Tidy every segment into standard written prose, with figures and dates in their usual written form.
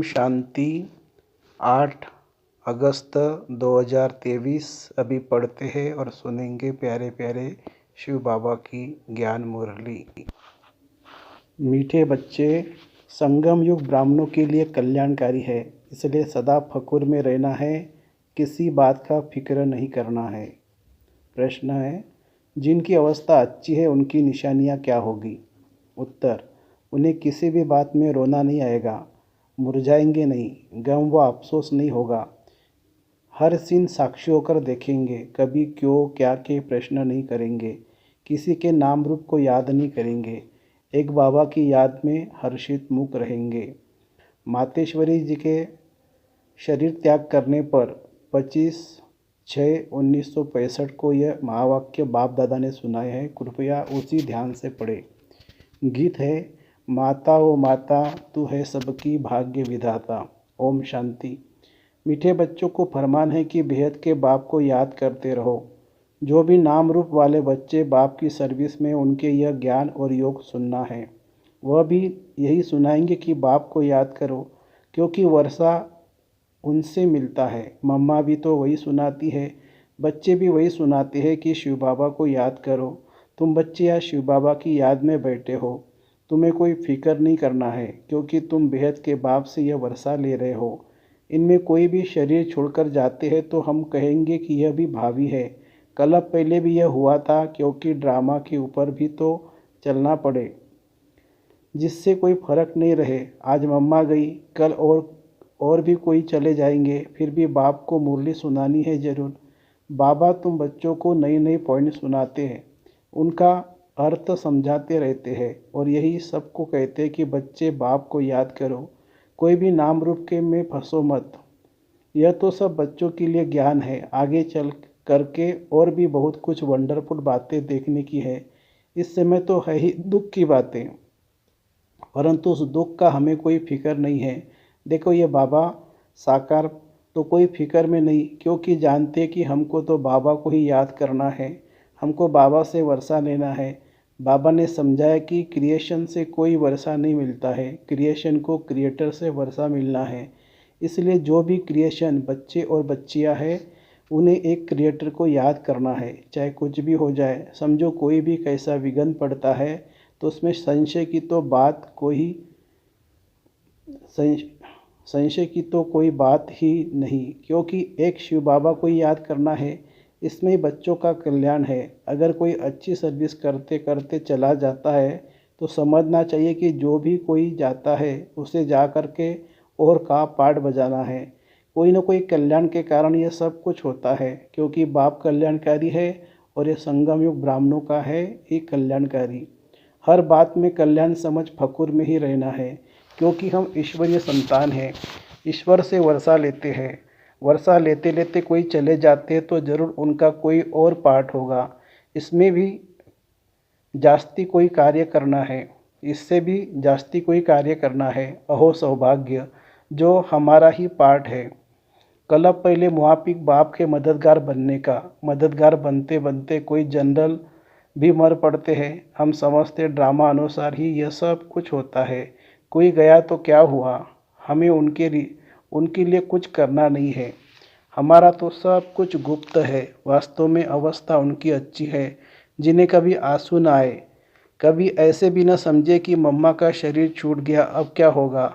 शांति। 8 अगस्त 2023 अभी पढ़ते हैं और सुनेंगे प्यारे प्यारे शिव बाबा की ज्ञान मुरली। मीठे बच्चे, संगम युग ब्राह्मणों के लिए कल्याणकारी है, इसलिए सदा फकुर में रहना है, किसी बात का फिक्र नहीं करना है। प्रश्न है, जिनकी अवस्था अच्छी है उनकी निशानियाँ क्या होगी? उत्तर, उन्हें किसी भी बात में रोना नहीं आएगा, मुरझाएंगे नहीं, गम व अफसोस नहीं होगा। हर सीन साक्षी होकर देखेंगे, कभी क्यों क्या के प्रश्न नहीं करेंगे, किसी के नाम रूप को याद नहीं करेंगे, एक बाबा की याद में हर्षित मुख रहेंगे। मातेश्वरी जी के शरीर त्याग करने पर 25/6/1965 को यह महावाक्य बाप दादा ने सुनाए हैं, कृपया उसी ध्यान से पढ़े। गीत है, माता ओ माता तू है सबकी भाग्य विधाता। ओम शांति। मीठे बच्चों को फरमान है कि बेहद के बाप को याद करते रहो। जो भी नाम रूप वाले बच्चे बाप की सर्विस में, उनके यह ज्ञान और योग सुनना है। वह भी यही सुनाएंगे कि बाप को याद करो, क्योंकि वर्षा उनसे मिलता है। मम्मा भी तो वही सुनाती है, बच्चे भी वही सुनाते हैं कि शिव बाबा को याद करो। तुम बच्चे या शिव बाबा की याद में बैठे हो, तुम्हें कोई फिक्र नहीं करना है, क्योंकि तुम बेहद के बाप से यह वर्षा ले रहे हो। इनमें कोई भी शरीर छोड़कर जाते हैं तो हम कहेंगे कि यह भी भावी है। कल पहले भी यह हुआ था, क्योंकि ड्रामा के ऊपर भी तो चलना पड़े, जिससे कोई फर्क नहीं रहे। आज मम्मा गई, कल और भी कोई चले जाएंगे, फिर भी बाप को मुरली सुनानी है ज़रूर। बाबा तुम बच्चों को नई नई पॉइंट सुनाते हैं, उनका अर्थ समझाते रहते हैं, और यही सबको कहते हैं कि बच्चे बाप को याद करो, कोई भी नाम रूप के में फंसो मत। यह तो सब बच्चों के लिए ज्ञान है, आगे चल करके और भी बहुत कुछ वंडरफुल बातें देखने की है। इस समय तो है ही दुख की बातें, परंतु उस दुख का हमें कोई फिक्र नहीं है। देखो ये बाबा साकार तो कोई फिक्र में नहीं, क्योंकि जानते कि हमको तो बाबा को ही याद करना है, हमको बाबा से वर्षा लेना है। बाबा ने समझाया कि क्रिएशन से कोई वर्षा नहीं मिलता है, क्रिएशन को क्रिएटर से वर्षा मिलना है। इसलिए जो भी क्रिएशन बच्चे और बच्चियां हैं, उन्हें एक क्रिएटर को याद करना है, चाहे कुछ भी हो जाए। समझो कोई भी कैसा विघ्न पड़ता है तो उसमें संशय की तो कोई बात ही नहीं, क्योंकि एक शिव बाबा को याद करना है, इसमें ही बच्चों का कल्याण है। अगर कोई अच्छी सर्विस करते करते चला जाता है तो समझना चाहिए कि जो भी कोई जाता है उसे जा कर के और का पाठ बजाना है। कोई ना कोई कल्याण के कारण यह सब कुछ होता है, क्योंकि बाप कल्याणकारी है और ये संगम युग ब्राह्मणों का है ये कल्याणकारी। हर बात में कल्याण समझ फकुर में ही रहना है, क्योंकि हम ईश्वरीय संतान हैं, ईश्वर से वर्षा लेते हैं। वर्षा लेते लेते कोई चले जाते हैं तो ज़रूर उनका कोई और पार्ट होगा, इसमें भी जास्ती कोई कार्य करना है, इससे भी जास्ती कोई कार्य करना है। अहो सौभाग्य, जो हमारा ही पार्ट है। कल पहले मुआफिक बाप के मददगार बनने का, मददगार बनते बनते कोई जनरल भी मर पड़ते हैं। हम समझते ड्रामा अनुसार ही यह सब कुछ होता है। कोई गया तो क्या हुआ, हमें उनके लिए कुछ करना नहीं है। हमारा तो सब कुछ गुप्त है। वास्तव में अवस्था उनकी अच्छी है, जिन्हें कभी आंसू ना आए, कभी ऐसे भी न समझे कि मम्मा का शरीर छूट गया, अब क्या होगा।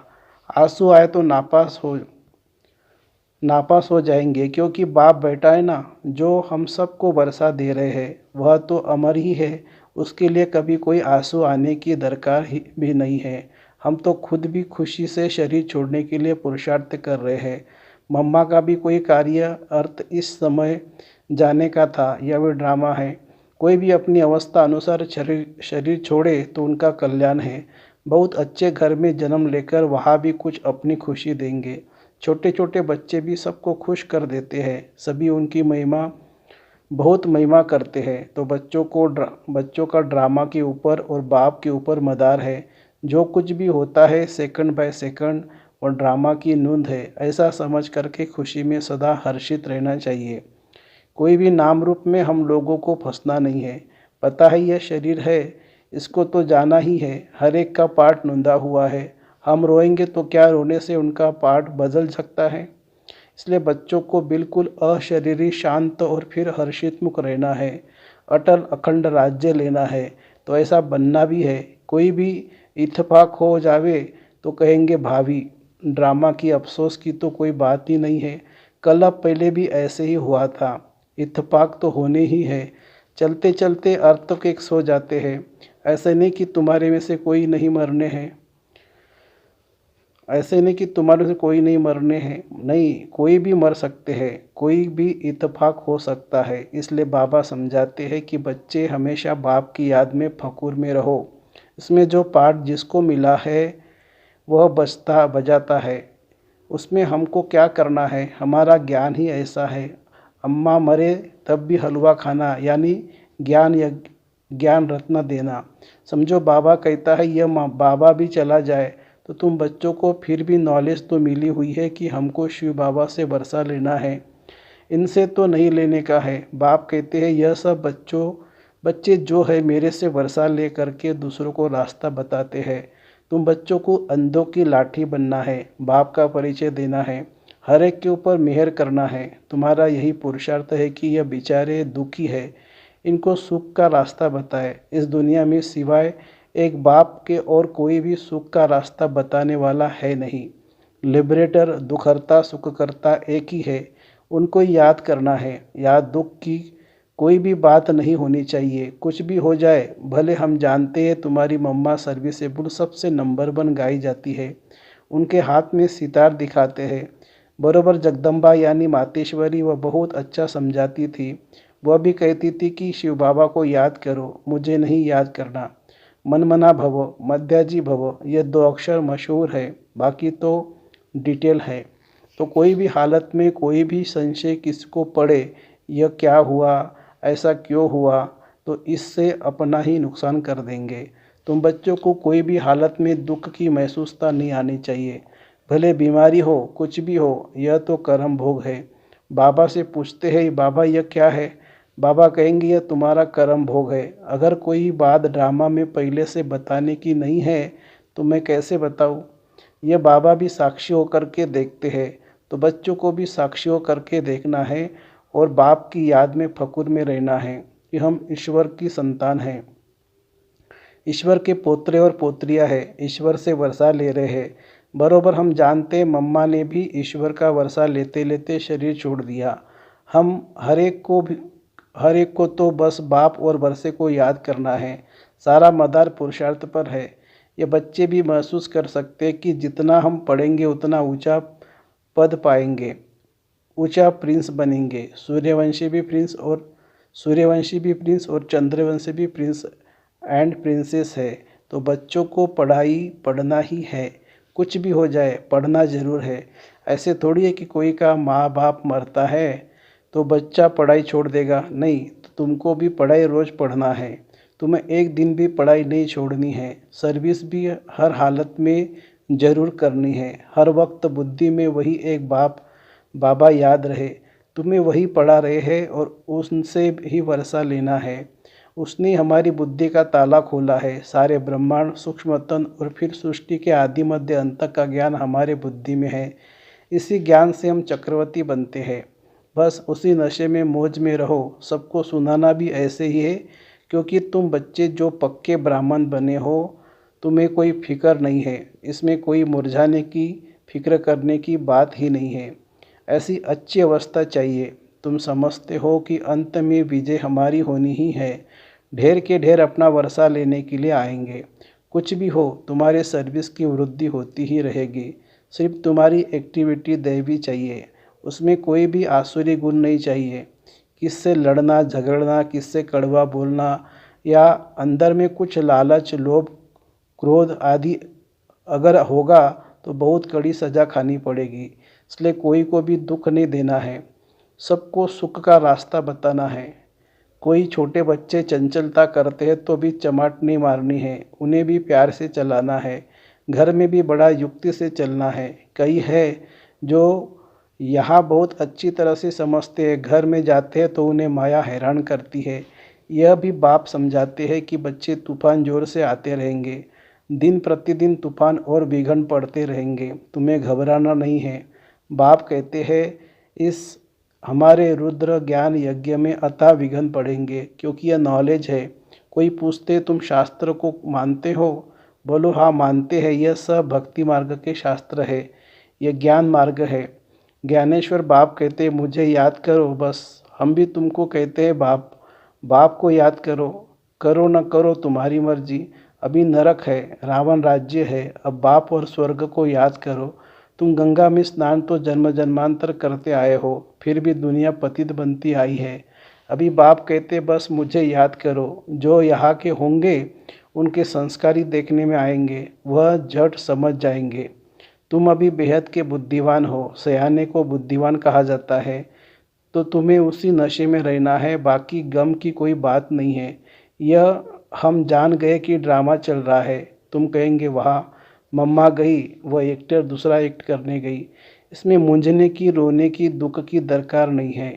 आंसू आए तो नापास हो जाएंगे, क्योंकि बाप बैठा है ना, जो हम सबको वर्षा दे रहे हैं, वह तो अमर ही है। उसके लिए कभी कोई आंसू आने की दरकार ही भी नहीं है। हम तो खुद भी खुशी से शरीर छोड़ने के लिए पुरुषार्थ कर रहे हैं। मम्मा का भी कोई कार्य अर्थ इस समय जाने का था, यह भी ड्रामा है। कोई भी अपनी अवस्था अनुसार शरीर छोड़े तो उनका कल्याण है। बहुत अच्छे घर में जन्म लेकर वहाँ भी कुछ अपनी खुशी देंगे। छोटे छोटे बच्चे भी सबको खुश कर देते हैं, सभी उनकी बहुत महिमा करते हैं। तो बच्चों का ड्रामा के ऊपर और बाप के ऊपर मदार है। जो कुछ भी होता है सेकंड बाय सेकंड और ड्रामा की नूंद है, ऐसा समझ करके खुशी में सदा हर्षित रहना चाहिए। कोई भी नाम रूप में हम लोगों को फंसना नहीं है। पता है यह शरीर है, इसको तो जाना ही है, हर एक का पार्ट नूंदा हुआ है। हम रोएंगे तो क्या रोने से उनका पाठ बदल सकता है? इसलिए बच्चों को बिल्कुल अशरीरी, शांत और फिर हर्षित मुख रहना है। अटल अखंड राज्य लेना है तो ऐसा बनना भी है। कोई भी इत्तेफाक हो जावे तो कहेंगे भावी। ड्रामा की अफसोस की तो कोई बात ही नहीं है। कल अब पहले भी ऐसे ही हुआ था। इत्तेफाक तो होने ही है। चलते चलते अर्थ के सो जाते हैं। ऐसे नहीं कि तुम्हारे में से कोई नहीं मरने हैं। ऐसे नहीं कि तुम्हारे से कोई नहीं मरने हैं, नहीं, कोई भी मर सकते हैं, कोई भी इत्तेफाक हो सकता है। इसलिए बाबा समझाते हैं कि बच्चे हमेशा बाप की याद में फकूर में रहो। इसमें जो पाठ जिसको मिला है वह बजाता है। उसमें हमको क्या करना है? हमारा ज्ञान ही ऐसा है। अम्मा मरे तब भी हलवा खाना, यानी ज्ञान रत्न देना। समझो बाबा कहता है यह बाबा भी चला जाए तो तुम बच्चों को फिर भी नॉलेज तो मिली हुई है कि हमको शिव बाबा से वर्षा लेना है, इनसे तो नहीं लेने का है। बाप कहते हैं यह सब बच्चे जो है मेरे से वर्षा ले करके दूसरों को रास्ता बताते हैं। तुम बच्चों को अंधों की लाठी बनना है, बाप का परिचय देना है, हर एक के ऊपर मेहर करना है। तुम्हारा यही पुरुषार्थ है कि यह बेचारे दुखी है, इनको सुख का रास्ता बताए। इस दुनिया में सिवाय एक बाप के और कोई भी सुख का रास्ता बताने वाला है नहीं। लिबरेटर, दुखहर्ता, सुखकर्ता एक ही है। उनको याद करना है। याद दुख की कोई भी बात नहीं होनी चाहिए। कुछ भी हो जाए, भले हम जानते हैं तुम्हारी मम्मा सर्विसेबल सबसे नंबर 1 गाई जाती है, उनके हाथ में सितार दिखाते हैं। बरोबर जगदम्बा यानी मातेश्वरी वह बहुत अच्छा समझाती थी। वह भी कहती थी कि शिव बाबा को याद करो, मुझे नहीं याद करना। मनमना भव, मध्याजी भव, ये 2 अक्षर मशहूर है, बाकी तो डिटेल है। तो कोई भी हालत में कोई भी संशय किसको पड़े, यह क्या हुआ, ऐसा क्यों हुआ, तो इससे अपना ही नुकसान कर देंगे। तुम बच्चों को कोई भी हालत में दुख की महसूसता नहीं आनी चाहिए। भले बीमारी हो, कुछ भी हो, यह तो कर्म भोग है। बाबा से पूछते हैं बाबा यह क्या है? बाबा कहेंगे यह तुम्हारा कर्म भोग है। अगर कोई बात ड्रामा में पहले से बताने की नहीं है तो मैं कैसे बताऊँ? यह बाबा भी साक्षी होकर के देखते हैं, तो बच्चों को भी साक्षी होकर के देखना है और बाप की याद में फकुर में रहना है कि हम ईश्वर की संतान हैं, ईश्वर के पोत्रे और पोत्रियां हैं, ईश्वर से वर्षा ले रहे हैं। बरोबर हम जानते हैं मम्मा ने भी ईश्वर का वर्षा लेते लेते शरीर छोड़ दिया। हम हर एक को तो बस बाप और वर्षे को याद करना है। सारा मदार पुरुषार्थ पर है। ये बच्चे भी महसूस कर सकते हैं कि जितना हम पढ़ेंगे उतना ऊंचा पद पाएंगे, ऊंचा प्रिंस बनेंगे। सूर्यवंशी भी प्रिंस और चंद्रवंशी भी प्रिंस एंड प्रिंसेस है। तो बच्चों को पढ़ना ही है। कुछ भी हो जाए पढ़ना ज़रूर है। ऐसे थोड़ी है कि कोई का माँ बाप मरता है तो बच्चा पढ़ाई छोड़ देगा, नहीं, तो तुमको भी पढ़ाई रोज़ पढ़ना है। तुम्हें एक दिन भी पढ़ाई नहीं छोड़नी है। सर्विस भी हर हालत में ज़रूर करनी है। हर वक्त बुद्धि में वही एक बाबा याद रहे। तुम्हें वही पढ़ा रहे हैं और उनसे ही वर्षा लेना है। उसने हमारी बुद्धि का ताला खोला है। सारे ब्रह्मांड, सूक्ष्मतन और फिर सृष्टि के आदि मध्य अंत का ज्ञान हमारे बुद्धि में है। इसी ज्ञान से हम चक्रवर्ती बनते हैं। बस उसी नशे में मौज में रहो। सबको सुनाना भी ऐसे ही है, क्योंकि तुम बच्चे जो पक्के ब्राह्मण बने हो, तुम्हें कोई फिक्र नहीं है। इसमें कोई मुरझाने की, फिक्र करने की बात ही नहीं है। ऐसी अच्छी अवस्था चाहिए। तुम समझते हो कि अंत में विजय हमारी होनी ही है। ढेर के ढेर अपना वर्षा लेने के लिए आएंगे। कुछ भी हो, तुम्हारे सर्विस की वृद्धि होती ही रहेगी। सिर्फ तुम्हारी एक्टिविटी दैवी चाहिए। उसमें कोई भी आसुरी गुण नहीं चाहिए। किससे लड़ना झगड़ना, किससे कड़वा बोलना, या अंदर में कुछ लालच, लोभ, क्रोध आदि अगर होगा तो बहुत कड़ी सज़ा खानी पड़ेगी। इसलिए कोई को भी दुख नहीं देना है। सबको सुख का रास्ता बताना है। कोई छोटे बच्चे चंचलता करते हैं तो भी चमाट नहीं मारनी है, उन्हें भी प्यार से चलाना है। घर में भी बड़ा युक्ति से चलना है। कई है जो यहाँ बहुत अच्छी तरह से समझते हैं, घर में जाते हैं तो उन्हें माया हैरान करती है। यह भी बाप समझाते हैं कि बच्चे तूफान जोर से आते रहेंगे। दिन प्रतिदिन तूफान और विघ्न पड़ते रहेंगे, तुम्हें घबराना नहीं है। बाप कहते हैं इस हमारे रुद्र ज्ञान यज्ञ में अतः विघ्न पड़ेंगे, क्योंकि यह नॉलेज है। कोई पूछते तुम शास्त्र को मानते हो? बोलो हाँ मानते हैं, यह सब भक्ति मार्ग के शास्त्र है, यह ज्ञान मार्ग है। ज्ञानेश्वर बाप कहते मुझे याद करो बस। हम भी तुमको कहते हैं बाप, बाप को याद करो, करो न करो तुम्हारी मर्जी। अभी नरक है, रावण राज्य है, अब बाप और स्वर्ग को याद करो। तुम गंगा में स्नान तो जन्म जन्मांतर करते आए हो, फिर भी दुनिया पतित बनती आई है। अभी बाप कहते बस मुझे याद करो, जो यहाँ के होंगे उनके संस्कारी देखने में आएंगे, वह झट समझ जाएंगे। तुम अभी बेहद के बुद्धिमान हो, सयाने को बुद्धिमान कहा जाता है, तो तुम्हें उसी नशे में रहना है, बाकी गम की कोई बात नहीं है। यह हम जान गए कि ड्रामा चल रहा है। तुम कहेंगे वाह मम्मा गई, वह एक्टर दूसरा एक्ट करने गई। इसमें मूंझने की, रोने की, दुख की दरकार नहीं है।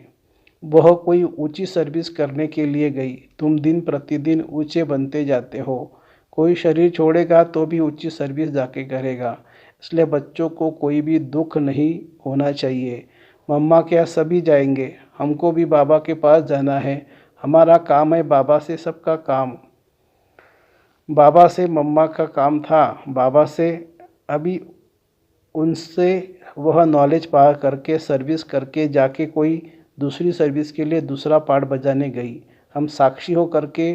वह कोई ऊंची सर्विस करने के लिए गई। तुम दिन प्रतिदिन ऊंचे बनते जाते हो। कोई शरीर छोड़ेगा तो भी ऊंची सर्विस जाके करेगा। इसलिए बच्चों को कोई भी दुख नहीं होना चाहिए। मम्मा क्या सभी जाएंगे, हमको भी बाबा के पास जाना है। हमारा काम है बाबा से सबका काम। बाबा से मम्मा का काम था, बाबा से अभी उनसे वह नॉलेज पा करके सर्विस करके जाके कोई दूसरी सर्विस के लिए दूसरा पार्ट बजाने गई। हम साक्षी हो करके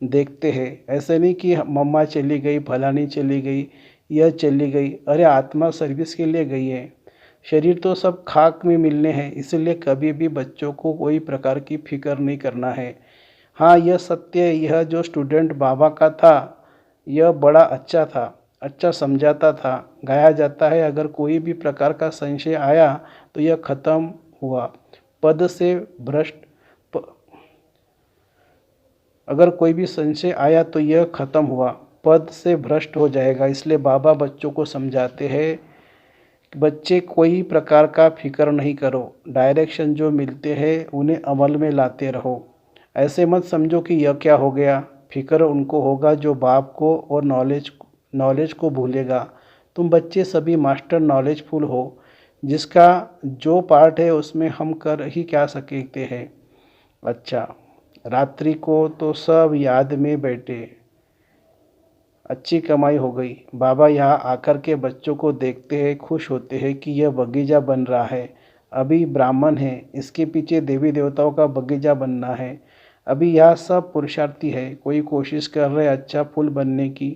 देखते हैं। ऐसे नहीं कि मम्मा चली गई, फलानी चली गई, यह चली गई। अरे आत्मा सर्विस के लिए गई है, शरीर तो सब खाक में मिलने हैं। इसलिए कभी भी बच्चों को कोई प्रकार की फिक्र नहीं करना है। हाँ यह सत्य है, यह जो स्टूडेंट बाबा का था यह बड़ा अच्छा था, अच्छा समझाता था, गाया जाता है। अगर कोई भी प्रकार का संशय आया तो यह खत्म हुआ। पद से भ्रष्ट अगर कोई भी संशय आया तो यह खत्म हुआ, पद से भ्रष्ट हो जाएगा। इसलिए बाबा बच्चों को समझाते हैं, बच्चे कोई प्रकार का फिक्र नहीं करो, डायरेक्शन जो मिलते हैं उन्हें अमल में लाते रहो। ऐसे मत समझो कि यह क्या हो गया। फिक्र उनको होगा जो बाप को और नॉलेज को भूलेगा। तुम बच्चे सभी मास्टर नॉलेजफुल हो, जिसका जो पार्ट है उसमें हम कर ही क्या सकते हैं। अच्छा, रात्रि को तो सब याद में बैठे, अच्छी कमाई हो गई। बाबा यहाँ आकर के बच्चों को देखते हैं, खुश होते हैं कि यह बगीचा बन रहा है। अभी ब्राह्मण है, इसके पीछे देवी देवताओं का बगीचा बनना है। अभी यह सब पुरुषार्थी है, कोई कोशिश कर रहे अच्छा फूल बनने की,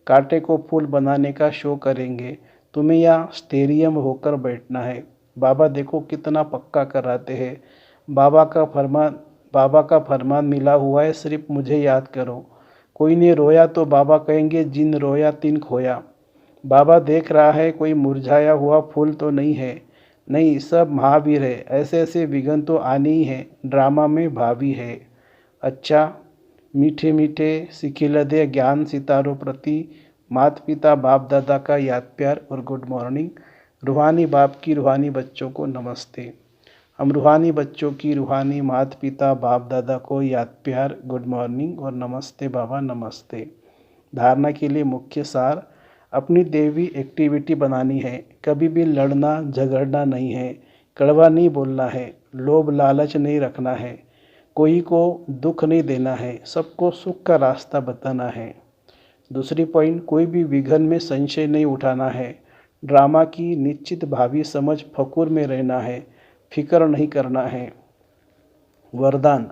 कांटे को फूल बनाने का शो करेंगे। तुम्हें यहाँ स्टेरियम होकर बैठना है। बाबा देखो कितना पक्का कराते हैं। बाबा का फरमान मिला हुआ है, सिर्फ मुझे याद करो। कोई ने रोया तो बाबा कहेंगे जिन रोया तिन खोया। बाबा देख रहा है कोई मुरझाया हुआ फूल तो नहीं है, नहीं सब महावीर है। ऐसे ऐसे विघ्न तो आने ही है, ड्रामा में भावी है। अच्छा, मीठे मीठे सिखिलदे ज्ञान सितारों प्रति माता पिता बाप दादा का याद प्यार और गुड मॉर्निंग। रूहानी बाप की रूहानी बच्चों को नमस्ते। हम रूहानी बच्चों की रूहानी माता पिता बाप दादा को याद प्यार, गुड मॉर्निंग और नमस्ते बाबा नमस्ते। धारणा के लिए मुख्य सार, अपनी देवी एक्टिविटी बनानी है। कभी भी लड़ना झगड़ना नहीं है, कड़वा नहीं बोलना है, लोभ लालच नहीं रखना है, कोई को दुख नहीं देना है, सबको सुख का रास्ता बताना है। दूसरी पॉइंट, कोई भी विघ्न में संशय नहीं उठाना है। ड्रामा की निश्चित भावी समझ फकूर में रहना है, फिक्र नहीं करना है। वरदान,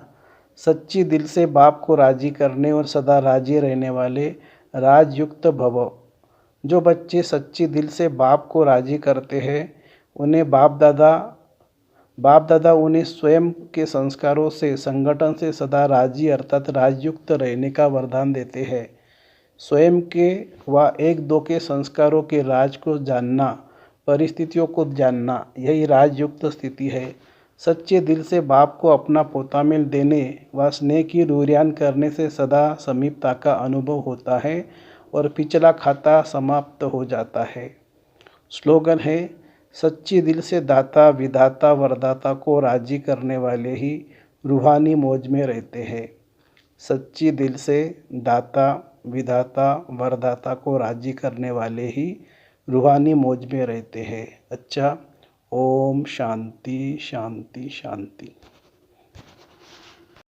सच्ची दिल से बाप को राजी करने और सदा राजी रहने वाले राजयुक्त भव। जो बच्चे सच्ची दिल से बाप को राजी करते हैं उन्हें बाप दादा उन्हें स्वयं के संस्कारों से संगठन से सदा राजी अर्थात राजयुक्त रहने का वरदान देते हैं। स्वयं के व एक दो के संस्कारों के राज को जानना, परिस्थितियों को जानना, यही राजयुक्त स्थिति है। सच्चे दिल से बाप को अपना पोता मिल देने व स्नेह की रूरियान करने से सदा समीपता का अनुभव होता है और पिछला खाता समाप्त हो जाता है। स्लोगन है, सच्ची दिल से दाता विधाता वरदाता को राजी करने वाले ही रूहानी मौज में रहते हैं। सच्ची दिल से दाता विधाता वरदाता को राजी करने वाले ही रूहानी मौज में रहते हैं। अच्छा, ओम शांति शांति शांति।